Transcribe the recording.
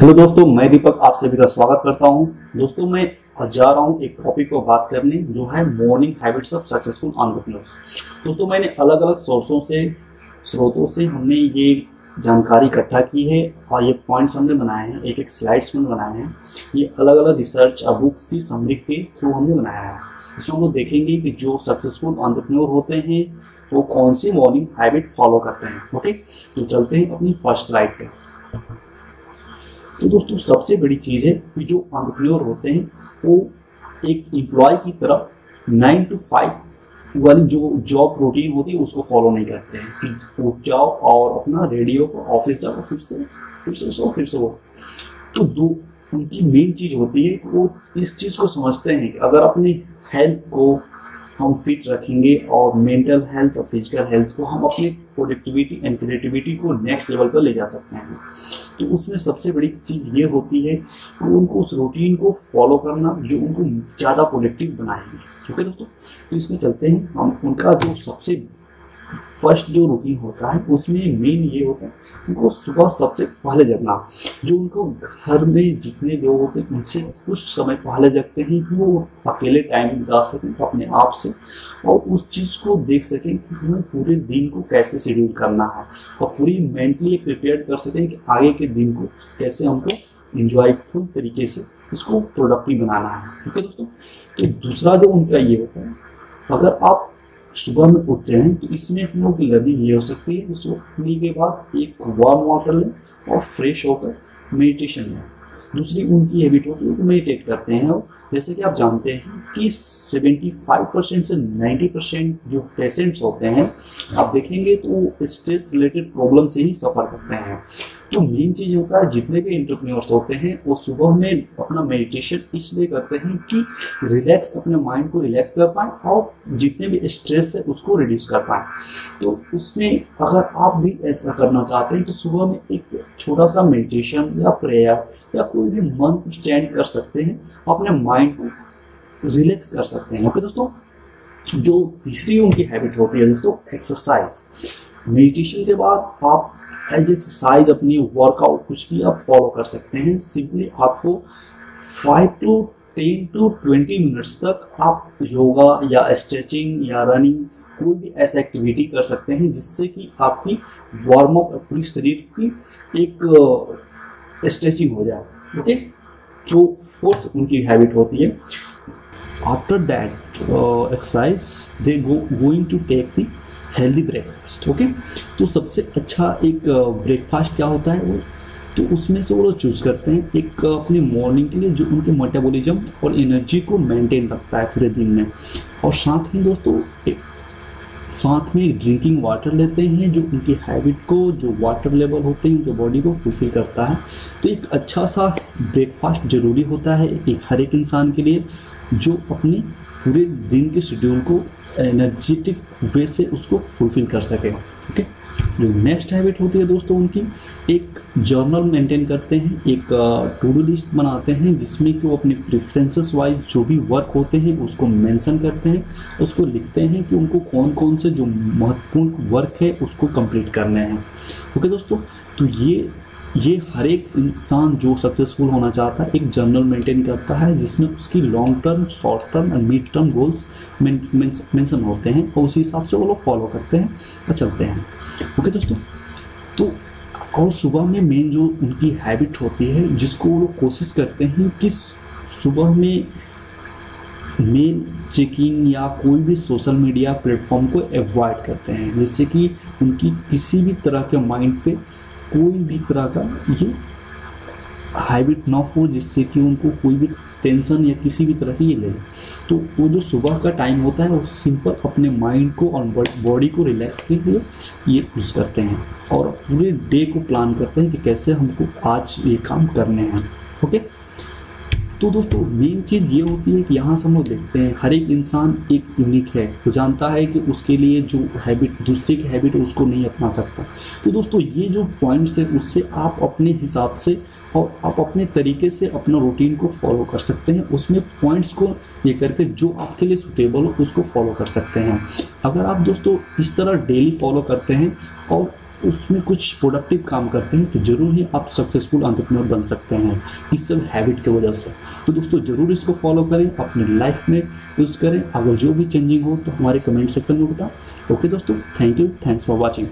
Hello दोस्तों, मैं दीपक आप सभी का स्वागत करता हूं। दोस्तों मैं जा रहा हूं एक टॉपिक पर बात करने जो है morning habits of successful entrepreneur. दोस्तों मैंने अलग अलग स्रोतों से हमने ये जानकारी इकट्ठा की है और ये पॉइंट्स हमने बनाए हैं, एक एक स्लाइड्स में बनाए हैं। ये अलग अलग रिसर्च बुक्स की समरी के थ्रू हमने बनाया है। इसमें हम लोग देखेंगे कि जो सक्सेसफुल एंटरप्रेन्योर होते हैं वो कौन सी मॉर्निंग हैबिट फॉलो करते हैं। ओके, तो चलते हैं अपनी फर्स्ट स्लाइड पे। तो दोस्तों सबसे बड़ी चीज़ है कि जो एंटरप्रेन्योर होते हैं वो एक एम्प्लॉय की तरह 9 to 5 वाली जो जॉब रूटीन होती है उसको फॉलो नहीं करते हैं कि उठ जाओ और अपना रेडियो को ऑफिस जाओ, फिर से सो फिर से वो। तो दो उनकी मेन चीज़ होती है कि वो इस चीज़ को समझते हैं कि अगर अपने हेल्थ को हम फिट रखेंगे और मेंटल हेल्थ और फिजिकल हेल्थ को हम अपनी प्रोडक्टिविटी एंड क्रिएटिविटी को नेक्स्ट लेवल पर ले जा सकते हैं। तो उसमें सबसे बड़ी चीज़ ये होती है कि उनको उस रूटीन को फॉलो करना जो उनको ज़्यादा प्रोडक्टिव बनाएंगे। ओके दोस्तों, तो इसमें चलते हैं हम। उनका जो सबसे फर्स्ट जो रूटीन होता है उसमें मेन ये होता है उनको सुबह सबसे पहले जगना। जो उनको घर में जितने लोग होते हैं उनसे कुछ समय पहले जगते हैं कि वो अकेले टाइम बिता सकें अपने आप से और उस चीज़ को देख सकें कि हमें पूरे दिन को कैसे शेड्यूल करना है और पूरी मेंटली प्रिपेयर कर सकें कि आगे के दिन को कैसे हमको इंजॉयफुल तरीके से इसको प्रोडक्टिव बनाना है। ठीक है दोस्तों, तो दूसरा जो उनका ये होता है, अगर आप सुबह में उठते हैं तो इसमें हम लोग की लर्निंग ये हो सकती है, सुबह उठने के बाद एक वार्म वाटर लें और फ्रेश होकर मेडिटेशन लें। दूसरी उनकी हैबिट होती है कि मेडिटेट करते हैं। और जैसे कि आप जानते हैं कि 75% से 90% जो पेशेंट्स होते हैं आप देखेंगे तो स्ट्रेस रिलेटेड प्रॉब्लम से ही सफ़र करते हैं। तो मेन चीज़ होता है जितने भी एंटरप्रेन्योर्स होते हैं वो सुबह में अपना मेडिटेशन इसलिए करते हैं कि रिलैक्स अपने माइंड को रिलैक्स कर पाएँ और जितने भी स्ट्रेस है उसको रिड्यूस कर पाएँ। तो उसमें अगर आप भी ऐसा करना चाहते हैं तो सुबह में एक छोटा सा मेडिटेशन या प्रेयर या कोई भी मंत्र स्टैंड कर सकते हैं, अपने माइंड को रिलैक्स कर सकते हैं। ओके दोस्तों, जो तीसरी उनकी हैबिट होती है दोस्तों एक्सरसाइज। मेडिटेशन के बाद आप एज एक्सरसाइज अपनी वर्कआउट कुछ भी आप फॉलो कर सकते हैं। सिंपली आपको 5 to 10 to 20 मिनट्स तक आप योगा या स्ट्रेचिंग या रनिंग कोई भी ऐसा एक्टिविटी कर सकते हैं जिससे कि आपकी वार्म अप पूरी शरीर की एक स्ट्रेचिंग हो जाए। ओके, जो फोर्थ उनकी हैबिट होती है, after that exercise they going to take the healthy breakfast. Okay, तो सबसे अच्छा एक ब्रेकफास्ट क्या होता है वो, तो उसमें से वो लोग चूज करते हैं एक अपने मॉर्निंग के लिए जो उनके मेटाबॉलिज्म और एनर्जी को मेंटेन रखता है पूरे दिन में। और साथ ही दोस्तों साथ में ड्रिंकिंग वाटर लेते हैं जो उनकी हैबिट को, जो वाटर लेवल होते हैं उनके बॉडी को फुलफिल करता है। तो एक अच्छा सा ब्रेकफास्ट ज़रूरी होता है एक हर एक इंसान के लिए जो अपने पूरे दिन के शेड्यूल को एनर्जेटिक वे से उसको फुलफिल कर सके। ओके, जो नेक्स्ट हैबिट होती है दोस्तों उनकी एक जर्नल मेंटेन करते हैं, एक टू डू लिस्ट बनाते हैं जिसमें कि वो अपने प्रेफरेंसेस वाइज जो भी वर्क होते हैं उसको मेंशन करते हैं, उसको लिखते हैं कि उनको कौन कौन से जो महत्वपूर्ण वर्क है उसको कंप्लीट करने हैं। ओके दोस्तों, तो ये हर एक इंसान जो सक्सेसफुल होना चाहता है एक जर्नल मेंटेन करता है जिसमें उसकी लॉन्ग टर्म, शॉर्ट टर्म और मिड टर्म गोल्स मेंशन होते हैं और उसी हिसाब से वो लोग फॉलो करते हैं और चलते हैं। ओके दोस्तों, तो और सुबह में मेन जो उनकी हैबिट होती है जिसको वो लोग कोशिश करते हैं कि सुबह में मेल चेकिंग या कोई भी सोशल मीडिया प्लेटफॉर्म को अवॉइड करते हैं जिससे कि उनकी किसी भी तरह के माइंड पे कोई भी तरह का ये हैबिट ना हो जिससे कि उनको कोई भी टेंशन या किसी भी तरह से ये ले। तो वो जो सुबह का टाइम होता है वो सिंपल अपने माइंड को और बॉडी को रिलैक्स के लिए ये यूज़ करते हैं और पूरे डे को प्लान करते हैं कि कैसे हमको आज ये काम करने हैं। ओके, तो दोस्तों मेन चीज़ ये होती है कि यहाँ से हम लोग देखते हैं हर एक इंसान एक यूनिक है, वो जानता है कि उसके लिए जो हैबिट दूसरे की हैबिट उसको नहीं अपना सकता। तो दोस्तों ये जो पॉइंट्स है उससे आप अपने हिसाब से और आप अपने तरीके से अपना रूटीन को फॉलो कर सकते हैं। उसमें पॉइंट्स को ये करके जो आपके लिए सूटेबल हो उसको फॉलो कर सकते हैं। अगर आप दोस्तों इस तरह डेली फॉलो करते हैं और उसमें कुछ प्रोडक्टिव काम करते हैं तो जरूर ही आप सक्सेसफुल एंटरप्रेन्योर बन सकते हैं इस सब हैबिट की वजह से। तो दोस्तों ज़रूर इसको फॉलो करें, अपने लाइफ में यूज़ करें। अगर जो भी चेंजिंग हो तो हमारे कमेंट सेक्शन में बताओ। ओके दोस्तों, thank you, thanks for watching.